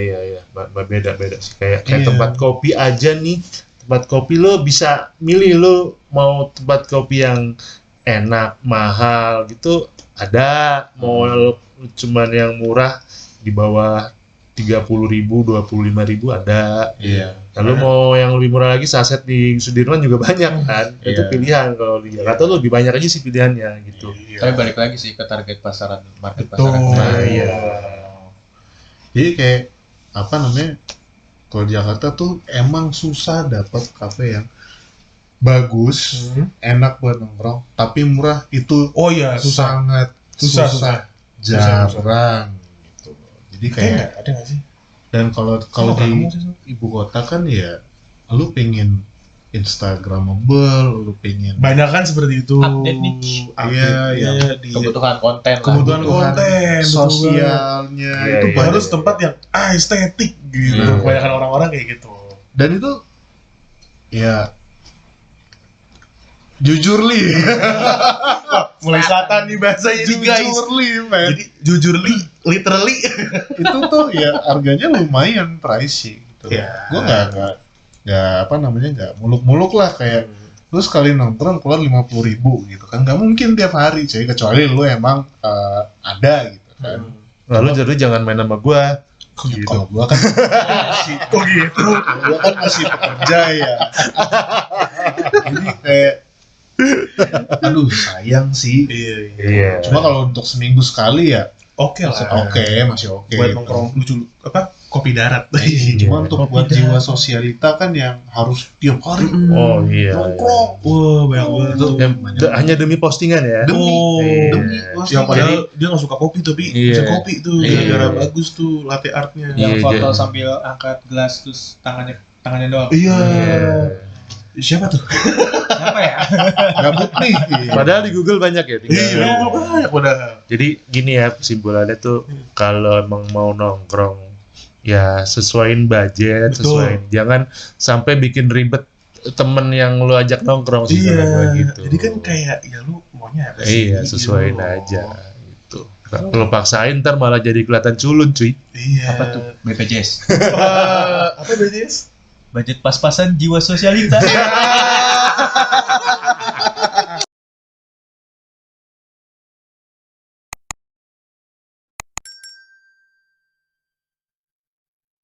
Speaker 1: Beda sih. Kayak
Speaker 4: Iya.
Speaker 1: tempat kopi aja nih. Tempat kopi lo bisa milih lo mau tempat kopi yang enak, mahal gitu ada. Mau lo cuman yang murah di bawah 30.000, 25.000 ada.
Speaker 4: iya.
Speaker 1: Lalu mau yang lebih murah lagi saset di Sudirman juga banyak kan. Itu
Speaker 4: Iya.
Speaker 1: pilihan. Kalau di Jakarta tuh lebih banyak aja sih pilihannya gitu.
Speaker 2: Iya.
Speaker 3: Tapi balik lagi sih ke target pasaran, market
Speaker 2: Betul.
Speaker 3: pasaran.
Speaker 1: Nah, iya.
Speaker 4: Jadi kayak apa namanya? Kalau di Jakarta tuh emang susah dapat kafe yang bagus, enak buat nongkrong, tapi murah itu
Speaker 2: Oh iya, susah.
Speaker 4: sangat
Speaker 2: Susah.
Speaker 4: jarang gitu. Jadi
Speaker 2: Kayak
Speaker 4: kayak
Speaker 2: ada nggak sih?
Speaker 4: dan kalau
Speaker 2: Nggak
Speaker 4: di
Speaker 2: ketemu sih, Sob.
Speaker 4: ibu kota kan ya lu pengen Instagramable, lu pengen
Speaker 2: Banyak kan seperti itu.
Speaker 3: Update niche.
Speaker 2: Update-nya di
Speaker 3: Kebutuhan konten lah.
Speaker 2: kebutuhan konten, betul banget.
Speaker 4: sosialnya
Speaker 1: Iya,
Speaker 4: itu
Speaker 1: iya.
Speaker 4: banyak.
Speaker 2: Harus tempat yang estetik gitu.
Speaker 4: Iya.
Speaker 2: Kebanyakan orang-orang kayak gitu.
Speaker 4: Dan itu ya jujur li,
Speaker 2: Mulai selatan nih bahasanya nih guys.
Speaker 4: jujur li, men.
Speaker 2: Jadi jujur literally.
Speaker 4: Itu tuh ya harganya lumayan pricey gitu.
Speaker 2: Iya.
Speaker 4: Gue nggak apa namanya nggak muluk-muluk lah kayak lu sekali nongkrong keluar 50.000 gitu kan, nggak mungkin tiap hari cuy, kecuali lu emang ada gitu kan.
Speaker 1: Lalu jadi jangan main sama gua.
Speaker 4: Gitu. Kalau gua kan masih,
Speaker 2: Oh gitu.
Speaker 4: gua kan masih pekerja ya. Jadi kayak aduh sayang sih.
Speaker 2: Iya.
Speaker 1: Iya.
Speaker 4: Cuma kalau untuk seminggu sekali ya
Speaker 2: Oke lah.
Speaker 4: masih oke.
Speaker 2: Buat
Speaker 4: gitu.
Speaker 2: nongkrong lucu apa? Kopi darat.
Speaker 1: Iya.
Speaker 4: Cuma untuk buat jiwa sosialita kan yang harus tiap hari
Speaker 1: Oh iya.
Speaker 4: nongkrong.
Speaker 2: Wah, banyak banget tuh.
Speaker 1: Hanya demi postingan ya.
Speaker 4: Demi,
Speaker 2: Oh.
Speaker 4: demi
Speaker 2: Yang
Speaker 4: postingan.
Speaker 2: padahal dia nggak suka kopi tapi
Speaker 1: Iya.
Speaker 2: bisa kopi tuh,
Speaker 1: Iya.
Speaker 2: gara-gara bagus tuh latte artnya.
Speaker 3: Yang
Speaker 1: Iya,
Speaker 3: foto
Speaker 1: iya.
Speaker 3: sambil angkat gelas terus tangannya doang.
Speaker 2: Iya.
Speaker 1: Iya.
Speaker 2: Siapa tuh?
Speaker 3: Siapa ya?
Speaker 4: Gabut nih.
Speaker 1: Padahal di Google banyak ya. tinggal-
Speaker 2: Iya, banyak padahal.
Speaker 1: Jadi gini ya kesimpulannya tuh kalau emang mau nongkrong ya sesuaiin budget,
Speaker 2: Betul.
Speaker 1: sesuaiin. Jangan sampai bikin ribet temen yang lu ajak nongkrong sih
Speaker 2: Iya.
Speaker 1: sama gua gitu.
Speaker 2: Jadi kan kayak ya lu maunya apa sih?
Speaker 1: Iya, sesuaiin
Speaker 2: Gitu.
Speaker 1: aja gitu. Kalau paksain ntar malah jadi kelihatan culun cuy.
Speaker 2: Iya.
Speaker 3: Apa tuh? BPJS.
Speaker 2: Apa BJS?
Speaker 3: Budget pas-pasan jiwa sosialita.